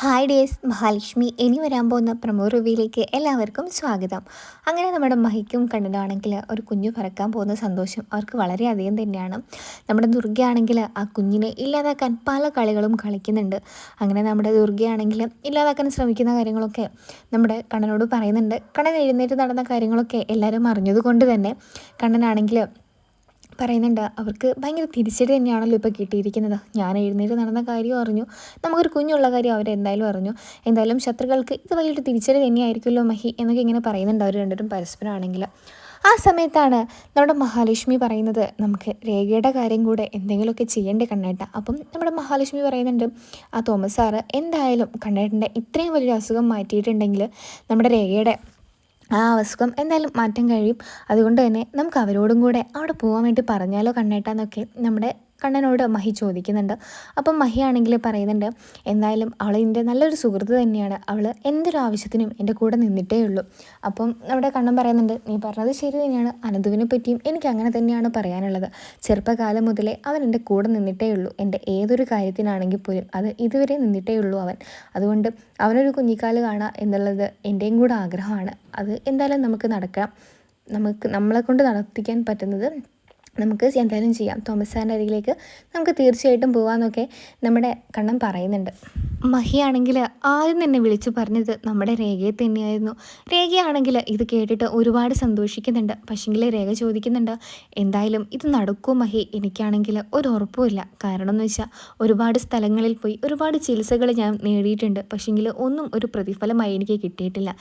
Hi days, Mahalakshmi ഇനി വരാൻ പോകുന്ന പ്രമോ റിവ്യൂയിലേക്ക് എല്ലാവർക്കും സ്വാഗതം. അങ്ങനെ നമ്മുടെ മഹിക്കും കണ്ണനാണെങ്കിൽ ഒരു കുഞ്ഞു പറക്കാൻ പോകുന്ന സന്തോഷം അവർക്ക് വളരെയധികം തന്നെയാണ്. നമ്മുടെ ദുർഗയാണെങ്കിൽ ആ കുഞ്ഞിനെ ഇല്ലാതാക്കാൻ പല കളികളും കളിക്കുന്നുണ്ട്. അങ്ങനെ നമ്മുടെ ദുർഗയാണെങ്കിൽ ഇല്ലാതാക്കാൻ ശ്രമിക്കുന്ന കാര്യങ്ങളൊക്കെ നമ്മുടെ കണ്ണനോട് പറയുന്നുണ്ട്. കണ്ണൻ എഴുന്നേറ്റ് നടന്ന കാര്യങ്ങളൊക്കെ എല്ലാവരും അറിഞ്ഞതുകൊണ്ട് തന്നെ കണ്ണനാണെങ്കിൽ പറയുന്നുണ്ട്, അവർക്ക് ഭയങ്കര തിരിച്ചടി തന്നെയാണല്ലോ ഇപ്പോൾ കിട്ടിയിരിക്കുന്നത്. ഞാൻ എഴുന്നേറ്റ് നടന്ന കാര്യം അറിഞ്ഞു, നമുക്കൊരു കുഞ്ഞുള്ള കാര്യം അവരെന്തായാലും അറിഞ്ഞു. എന്തായാലും ശത്രുക്കൾക്ക് ഇത് വലിയൊരു തിരിച്ചടി തന്നെയായിരിക്കുമല്ലോ മഹി എന്നൊക്കെ ഇങ്ങനെ പറയുന്നുണ്ട് അവർ രണ്ടുപേരും പരസ്പരമാണെങ്കിൽ. ആ സമയത്താണ് നമ്മുടെ മഹാലക്ഷ്മി പറയുന്നത്, നമുക്ക് രേഖയുടെ കാര്യം കൂടെ എന്തെങ്കിലുമൊക്കെ ചെയ്യേണ്ടേ കണ്ണേട്ട. അപ്പം നമ്മുടെ മഹാലക്ഷ്മി പറയുന്നുണ്ട്, ആ തോമസ് സാറ് എന്തായാലും കണ്ണേട്ടൻ്റെ ഇത്രയും വലിയൊരു അസുഖം മാറ്റിയിട്ടുണ്ടെങ്കിൽ നമ്മുടെ രേഖയുടെ ആ അസുഖം എന്തായാലും മാറ്റാൻ കഴിയും. അതുകൊണ്ട് തന്നെ നമുക്ക് അവരോടും കൂടെ അവിടെ പോകാൻ വേണ്ടി പറഞ്ഞാലോ കണ്ണേട്ടാന്നൊക്കെ നമ്മുടെ കണ്ണനോട് മഹി ചോദിക്കുന്നുണ്ട്. അപ്പം മഹി ആണെങ്കിൽ പറയുന്നുണ്ട്, എന്തായാലും അവൾ എൻ്റെ നല്ലൊരു സുഹൃത്ത് തന്നെയാണ്, അവൾ എന്തൊരു ആവശ്യത്തിനും എൻ്റെ കൂടെ നിന്നിട്ടേ ഉള്ളൂ. അപ്പം നമ്മുടെ കണ്ണൻ പറയുന്നുണ്ട്, നീ പറഞ്ഞത് ശരി തന്നെയാണ്, അനന്തുവിനെ പറ്റിയും എനിക്ക് അങ്ങനെ തന്നെയാണ് പറയാനുള്ളത്. ചെറുപ്പകാലം മുതലേ അവൻ എൻ്റെ കൂടെ നിന്നിട്ടേ ഉള്ളൂ, എൻ്റെ ഏതൊരു കാര്യത്തിനാണെങ്കിൽ പോലും അത് ഇതുവരെ നിന്നിട്ടേ ഉള്ളൂ അവൻ. അതുകൊണ്ട് അവനൊരു കുഞ്ഞിക്കാല് കാണുക എന്നുള്ളത് എൻ്റെയും കൂടെ ആഗ്രഹമാണ്. അത് എന്തായാലും നമുക്ക് നടക്കാം, നമ്മളെ കൊണ്ട് നടത്തിക്കാൻ പറ്റുന്നത് നമുക്ക് എന്തായാലും ചെയ്യാം. തോമസ് സാറിൻ്റെ അരികിലേക്ക് നമുക്ക് തീർച്ചയായിട്ടും പോകാമെന്നൊക്കെ നമ്മുടെ കണ്ണൻ പറയുന്നുണ്ട്. മഹിയാണെങ്കിൽ ആദ്യം തന്നെ വിളിച്ചു പറഞ്ഞത് നമ്മുടെ രേഖയെ തന്നെയായിരുന്നു. രേഖയാണെങ്കിൽ ഇത് കേട്ടിട്ട് ഒരുപാട് സന്തോഷിക്കുന്നുണ്ട്. പക്ഷേങ്കിൽ രേഖ ചോദിക്കുന്നുണ്ട്, എന്തായാലും ഇത് നടക്കുമോ മഹി? എനിക്കാണെങ്കിൽ ഒരു ഉറപ്പുമില്ല. കാരണം എന്ന് വെച്ചാൽ ഒരുപാട് സ്ഥലങ്ങളിൽ പോയി ഒരുപാട് ചികിത്സകൾ ഞാൻ നേടിയിട്ടുണ്ട്. പക്ഷേങ്കിൽ ഒന്നും ഒരു പ്രതിഫലമായി എനിക്ക് കിട്ടിയിട്ടില്ല.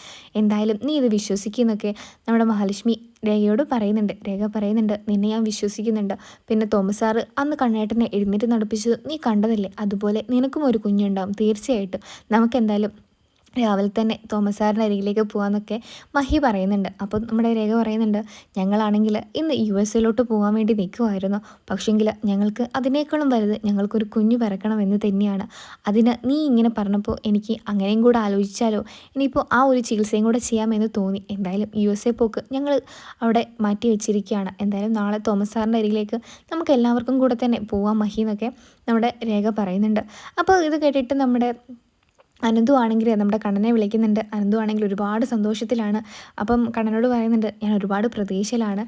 എന്തായാലും നീ ഇത് വിശ്വസിക്കുന്നൊക്കെ നമ്മുടെ മഹാലക്ഷ്മി രേഖയോട് പറയുന്നുണ്ട്. രേഖ പറയുന്നുണ്ട്, നിന്നെ ഞാൻ വിശ്വസിക്കുന്നുണ്ട്. പിന്നെ തോമസ് സാറ് അന്ന് കണ്ണേട്ടനെ എഴുന്നേറ്റ് നടപ്പിച്ചത് നീ കണ്ടതല്ലേ, അതുപോലെ നിനക്കും ഒരു കുഞ്ഞുണ്ടാവും തീർച്ചയായിട്ടും. നമുക്കെന്തായാലും രാവിലെ തന്നെ തോമസ് സാറിൻ്റെ അരികിലേക്ക് പോകാമെന്നൊക്കെ മഹി പറയുന്നുണ്ട്. അപ്പം നമ്മുടെ രേഖ പറയുന്നുണ്ട്, ഞങ്ങളാണെങ്കിൽ ഇന്ന് USA പോകാൻ വേണ്ടി നിൽക്കുമായിരുന്നു. പക്ഷേങ്കിൽ ഞങ്ങൾക്ക് അതിനേക്കാളും വലുത് ഞങ്ങൾക്കൊരു കുഞ്ഞു പിറക്കണമെന്ന് തന്നെയാണ്. അതിന് നീ ഇങ്ങനെ പറഞ്ഞപ്പോൾ എനിക്ക് അങ്ങനെയും കൂടെ ആലോചിച്ചാലോ, ഇനിയിപ്പോൾ ആ ഒരു ചികിത്സയും കൂടെ ചെയ്യാമെന്ന് തോന്നി. എന്തായാലും USA പോക്ക് ഞങ്ങൾ അവിടെ മാറ്റി വെച്ചിരിക്കുകയാണ്. എന്തായാലും നാളെ തോമസ് സാറിൻ്റെ അരികിലേക്ക് നമുക്ക് എല്ലാവർക്കും കൂടെ തന്നെ പോവാം മഹി എന്നൊക്കെ നമ്മുടെ രേഖ പറയുന്നുണ്ട്. അപ്പോൾ ഇത് കേട്ടിട്ട് നമ്മുടെ അനന്തു ആണെങ്കിൽ നമ്മുടെ കണ്ണനെ വിളിക്കുന്നുണ്ട്. അനന്തു ആണെങ്കിൽ ഒരുപാട് സന്തോഷത്തിലാണ്. അപ്പം കണ്ണനോട് പറയുന്നുണ്ട്, ഞാൻ ഒരുപാട് പ്രതീക്ഷയിലാണ്,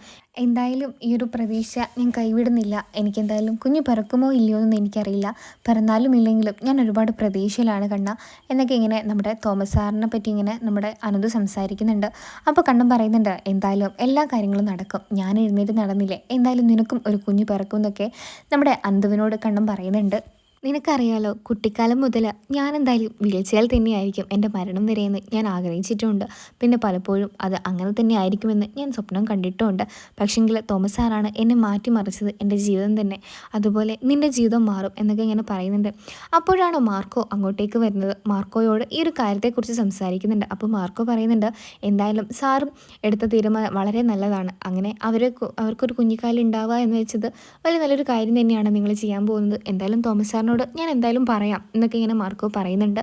എന്തായാലും ഈ ഒരു പ്രതീക്ഷ ഞാൻ കൈവിടുന്നില്ല. എനിക്കെന്തായാലും കുഞ്ഞ് പിറക്കുമോ ഇല്ലയോ എന്നൊന്നും എനിക്കറിയില്ല, പിറന്നാലും ഇല്ലെങ്കിലും ഞാൻ ഒരുപാട് പ്രതീക്ഷയിലാണ് കണ്ണ എന്നൊക്കെ ഇങ്ങനെ നമ്മുടെ തോമസ് സാറിനെ പറ്റി ഇങ്ങനെ നമ്മുടെ അനന്തു സംസാരിക്കുന്നുണ്ട്. അപ്പോൾ കണ്ണൻ പറയുന്നുണ്ട്, എന്തായാലും എല്ലാ കാര്യങ്ങളും നടക്കും, ഞാൻ എഴുന്നേറ്റ് നടന്നില്ലേ, എന്തായാലും നിനക്കും ഒരു കുഞ്ഞ് പിറക്കും എന്നൊക്കെ നമ്മുടെ അനന്തുവിനോട് കണ്ണൻ പറയുന്നുണ്ട്. നിനക്കറിയാലോ, കുട്ടിക്കാലം മുതൽ ഞാൻ എന്തായാലും വീഴ്ചയിൽ തന്നെയായിരിക്കും എൻ്റെ മരണം വരെയെന്ന് ഞാൻ ആഗ്രഹിച്ചിട്ടുമുണ്ട്. പിന്നെ പലപ്പോഴും അത് അങ്ങനെ തന്നെ ആയിരിക്കുമെന്ന് ഞാൻ സ്വപ്നം കണ്ടിട്ടുമുണ്ട്. പക്ഷേങ്കിൽ തോമസ് സാറാണ് എന്നെ മാറ്റിമറിച്ചത്, എൻ്റെ ജീവിതം തന്നെ. അതുപോലെ നിൻ്റെ ജീവിതം മാറും എന്നൊക്കെ ഇങ്ങനെ പറയുന്നുണ്ട്. അപ്പോഴാണ് മാർക്കോ അങ്ങോട്ടേക്ക് വരുന്നത്. മാർക്കോയോട് ഈ ഒരു കാര്യത്തെക്കുറിച്ച് സംസാരിക്കുന്നുണ്ട്. അപ്പോൾ മാർക്കോ പറയുന്നുണ്ട്, എന്തായാലും സാറും എടുത്ത തീരുമാനം വളരെ നല്ലതാണ്. അങ്ങനെ അവർക്കൊരു കുഞ്ഞിക്കാലം ഉണ്ടാവുക എന്ന് വെച്ചത് വലിയ നല്ലൊരു കാര്യം തന്നെയാണ് നിങ്ങൾ ചെയ്യാൻ പോകുന്നത്. എന്തായാലും തോമസ് സാറിനോട് ഞാൻ എന്തായാലും പറയാം എന്നൊക്കെ ഇങ്ങനെ മാർക്കോ പറയുന്നുണ്ട്.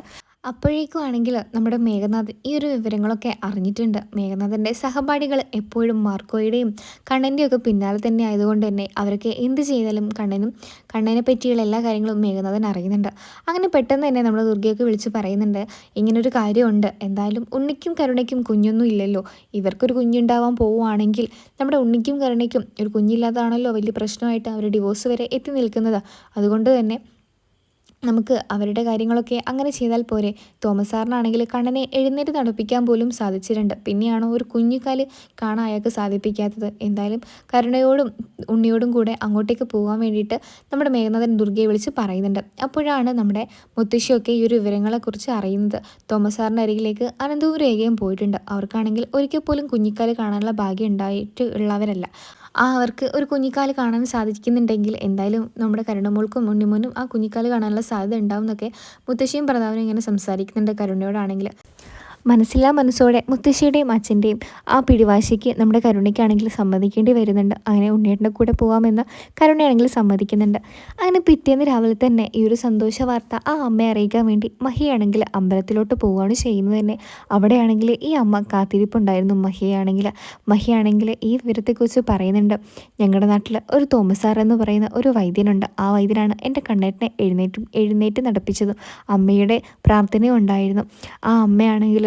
അപ്പോഴേക്കും ആണെങ്കിൽ നമ്മുടെ മേഘനാഥൻ ഈ ഒരു വിവരങ്ങളൊക്കെ അറിഞ്ഞിട്ടുണ്ട്. മേഘനാഥൻ്റെ സഹപാഠികൾ എപ്പോഴും മാർക്കോയുടെയും കണ്ണൻ്റെയും ഒക്കെ പിന്നാലെ തന്നെ ആയതുകൊണ്ട് തന്നെ അവരൊക്കെ എന്ത് ചെയ്താലും കണ്ണനെ പറ്റിയുള്ള എല്ലാ കാര്യങ്ങളും മേഘനാഥൻ അറിയുന്നുണ്ട്. അങ്ങനെ പെട്ടെന്ന് തന്നെ നമ്മൾ ദുർഗയൊക്കെ വിളിച്ച് പറയുന്നുണ്ട്, ഇങ്ങനൊരു കാര്യമുണ്ട്, എന്തായാലും ഉണ്ണിക്കും കരുണയ്ക്കും കുഞ്ഞൊന്നും ഇല്ലല്ലോ, ഇവർക്കൊരു കുഞ്ഞുണ്ടാവാൻ പോവുകയാണെങ്കിൽ നമ്മുടെ ഉണ്ണിക്കും കരുണയ്ക്കും ഒരു കുഞ്ഞില്ലാതാണല്ലോ വലിയ പ്രശ്നമായിട്ട് അവർ ഡിവോഴ്സ് വരെ എത്തി നിൽക്കുന്നത്. അതുകൊണ്ട് തന്നെ നമുക്ക് അവരുടെ കാര്യങ്ങളൊക്കെ അങ്ങനെ ചെയ്താൽ പോരെ. തോമസ് സാറിനാണെങ്കിൽ കണ്ണനെ എഴുന്നേറ്റ് നടപ്പിക്കാൻ പോലും സാധിച്ചിട്ടുണ്ട്, പിന്നെയാണോ ഒരു കുഞ്ഞിക്കാല് കാണാൻ അയാൾക്ക് സാധിപ്പിക്കാത്തത്. എന്തായാലും കരുണയോടും ഉണ്ണിയോടും കൂടെ അങ്ങോട്ടേക്ക് പോകാൻ വേണ്ടിയിട്ട് നമ്മുടെ മേഘനാഥൻ ദുർഗയെ വിളിച്ച് പറയുന്നുണ്ട്. അപ്പോഴാണ് നമ്മുടെ മുത്തശ്ശിയൊക്കെ ഈ ഒരു വിവരങ്ങളെക്കുറിച്ച് അറിയുന്നത്. തോമസ് സാറിൻ്റെ അരികിലേക്ക് അനന്തവും രേഖയും പോയിട്ടുണ്ട്. അവർക്കാണെങ്കിൽ ഒരിക്കൽ പോലും കുഞ്ഞിക്കാല് കാണാനുള്ള ഭാഗ്യം ഉണ്ടായിട്ട് ഉള്ളവരല്ല. അവർക്ക് ഒരു കുഞ്ഞിക്കാല് കാണാൻ സാധിക്കുന്നുണ്ടെങ്കിൽ എന്തായാലും നമ്മുടെ കരുണമോൾക്കും ഉണ്ണിമോനും ആ കുഞ്ഞിക്കാല് കാണാനുള്ള സാധ്യത ഉണ്ടാവും എന്നൊക്കെ മുത്തശ്ശിയും പ്രതാപനും ഇങ്ങനെ സംസാരിക്കുന്നുണ്ട് കരുണയോടാണെങ്കിൽ. മനസ്സില്ലാ മനസ്സോടെ മുത്തശ്ശിയുടെയും അച്ഛൻ്റെയും ആ പിടിവാശിക്ക് നമ്മുടെ കരുണയ്ക്കാണെങ്കിൽ സമ്മതിക്കേണ്ടി വരുന്നുണ്ട്. അങ്ങനെ ഉണ്ണിയേട്ടൻ്റെ കൂടെ പോകാമെന്ന് കരുണയാണെങ്കിൽ സമ്മതിക്കുന്നുണ്ട്. അങ്ങനെ പിറ്റേന്ന് രാവിലെ തന്നെ ഈ ഒരു സന്തോഷ വാർത്ത ആ അമ്മയെ അറിയിക്കാൻ വേണ്ടി മഹിയാണെങ്കിൽ അമ്പലത്തിലോട്ട് പോവുകയാണ് ചെയ്യുന്നത് തന്നെ. അവിടെയാണെങ്കിൽ ഈ അമ്മ കാത്തിരിപ്പുണ്ടായിരുന്നു. മഹിയാണെങ്കിൽ ഈ വിവരത്തെക്കുറിച്ച് പറയുന്നുണ്ട്. ഞങ്ങളുടെ നാട്ടിൽ ഒരു തോമസ് സാർ എന്ന് പറയുന്ന ഒരു വൈദ്യനുണ്ട്. ആ വൈദ്യനാണ് എൻ്റെ കണ്ണേട്ടനെ എഴുന്നേറ്റ് നടപ്പിച്ചതും അമ്മയുടെ പ്രാർത്ഥനയും ഉണ്ടായിരുന്നു. ആ അമ്മയാണെങ്കിൽ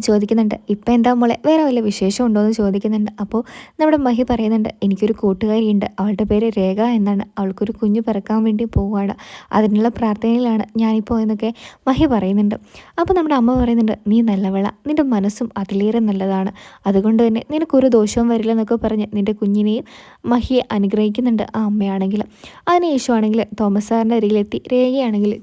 ചോദിക്കുന്നുണ്ട്, ഇപ്പം എന്താ മോളെ വേറെ വല്ല വിശേഷം ഉണ്ടോ എന്ന് ചോദിക്കുന്നുണ്ട്. അപ്പോൾ നമ്മുടെ മഹി പറയുന്നുണ്ട്, എനിക്കൊരു കൂട്ടുകാരിയുണ്ട്, അവളുടെ പേര് രേഖ എന്നാണ്, അവൾക്കൊരു കുഞ്ഞ് പിറക്കാൻ വേണ്ടി പോവുകയാണ്, അതിനുള്ള പ്രാർത്ഥനയിലാണ് ഞാനിപ്പോൾ എന്നൊക്കെ മഹി പറയുന്നുണ്ട്. അപ്പോൾ നമ്മുടെ അമ്മ പറയുന്നുണ്ട്, നീ നല്ലവള, നിൻ്റെ മനസ്സും അതിലേറെ നല്ലതാണ്, അതുകൊണ്ട് തന്നെ നിനക്കൊരു ദോഷവും വരില്ല എന്നൊക്കെ പറഞ്ഞ് നിൻ്റെ കുഞ്ഞിനെയും മഹിയെ അനുഗ്രഹിക്കുന്നുണ്ട് ആ അമ്മയാണെങ്കിൽ. അതിനുശേഷമാണെങ്കിൽ തോമസ് സാറിൻ്റെ അരികിലെത്തി രേഖയാണെങ്കിൽ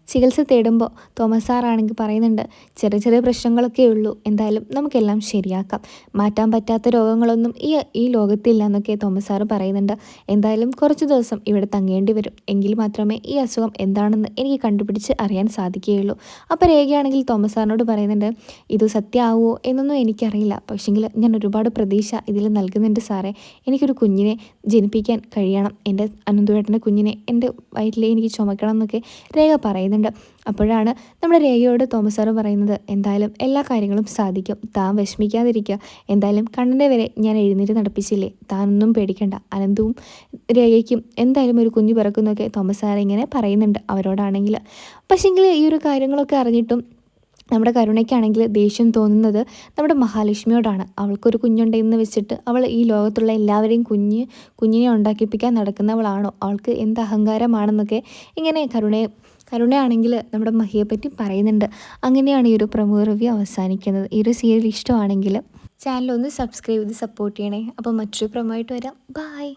ചികിത്സ തേടുമ്പോൾ തോമസ് സാറാണെങ്കിൽ പറയുന്നുണ്ട്, ചെറിയ ചെറിയ പ്രശ്നങ്ങളൊക്കെ ഉള്ളൂ, എന്തായാലും നമുക്കെല്ലാം ശരിയാക്കാം, മാറ്റാൻ പറ്റാത്ത രോഗങ്ങളൊന്നും ഈ ലോകത്തില്ല എന്നൊക്കെ തോമസ് സാറ് പറയുന്നുണ്ട്. എന്തായാലും കുറച്ച് ദിവസം ഇവിടെ തങ്ങേണ്ടി വരും, എങ്കിൽ മാത്രമേ ഈ അസുഖം എന്താണെന്ന് എനിക്ക് കണ്ടുപിടിച്ച് അറിയാൻ സാധിക്കുകയുള്ളൂ. അപ്പോൾ രേഖയാണെങ്കിൽ തോമസ് സാറിനോട് പറയുന്നുണ്ട്, ഇത് സത്യമാവുമോ എന്നൊന്നും എനിക്കറിയില്ല, പക്ഷെങ്കിൽ ഞാൻ ഒരുപാട് പ്രതീക്ഷ ഇതിൽ നൽകുന്നുണ്ട് സാറേ, എനിക്കൊരു കുഞ്ഞിനെ ജനിപ്പിക്കാൻ കഴിയണം, എൻ്റെ അനന്തുവേട്ടൻ്റെ കുഞ്ഞിനെ എൻ്റെ വയറ്റിൽ എനിക്ക് ചുമക്കണം എന്നൊക്കെ രേഖ പറയുന്നുണ്ട്. അപ്പോഴാണ് നമ്മുടെ രേഖയോട് തോമസ് സാറ് പറയുന്നത്, എന്തായാലും എല്ലാ കാര്യങ്ങളും സാധിക്കും, താൻ വിഷമിക്കാതിരിക്കുക, എന്തായാലും കണ്ണൻ്റെ വരെ ഞാൻ എഴുന്നേറ്റ് നടപ്പിച്ചില്ലേ, താനൊന്നും പേടിക്കണ്ട, അനന്തവും രേഖയ്ക്കും എന്തായാലും ഒരു കുഞ്ഞ് പിറക്കുന്നൊക്കെ തോമസ് സാറ് ഇങ്ങനെ പറയുന്നുണ്ട് അവരോടാണെങ്കിൽ. പക്ഷേങ്കിൽ ഈ ഒരു കാര്യങ്ങളൊക്കെ അറിഞ്ഞിട്ടും നമ്മുടെ കരുണയ്ക്കാണെങ്കിൽ ദേഷ്യം തോന്നുന്നത് നമ്മുടെ മഹാലക്ഷ്മിയോടാണ്. അവൾക്കൊരു കുഞ്ഞുണ്ടെന്ന് വെച്ചിട്ട് അവൾ ഈ ലോകത്തുള്ള എല്ലാവരെയും കുഞ്ഞിനെ ഉണ്ടാക്കിപ്പിക്കാൻ നടക്കുന്നവളാണോ, അവൾക്ക് എന്ത് അഹങ്കാരമാണെന്നൊക്കെ ഇങ്ങനെ കരുണയാണെങ്കിൽ നമ്മുടെ മഹിയെപ്പറ്റി പറയുന്നുണ്ട്. അങ്ങനെയാണ് ഈ ഒരു പ്രമുഖ റിവ്യൂ അവസാനിക്കുന്നത്. ഈ ഒരു സീരിയൽ ഇഷ്ടമാണെങ്കിൽ ചാനൽ ഒന്ന് സബ്സ്ക്രൈബ് ചെയ്ത് സപ്പോർട്ട് ചെയ്യണേ. അപ്പോൾ മറ്റൊരു പ്രമോ ആയിട്ട് വരാം. ബൈ.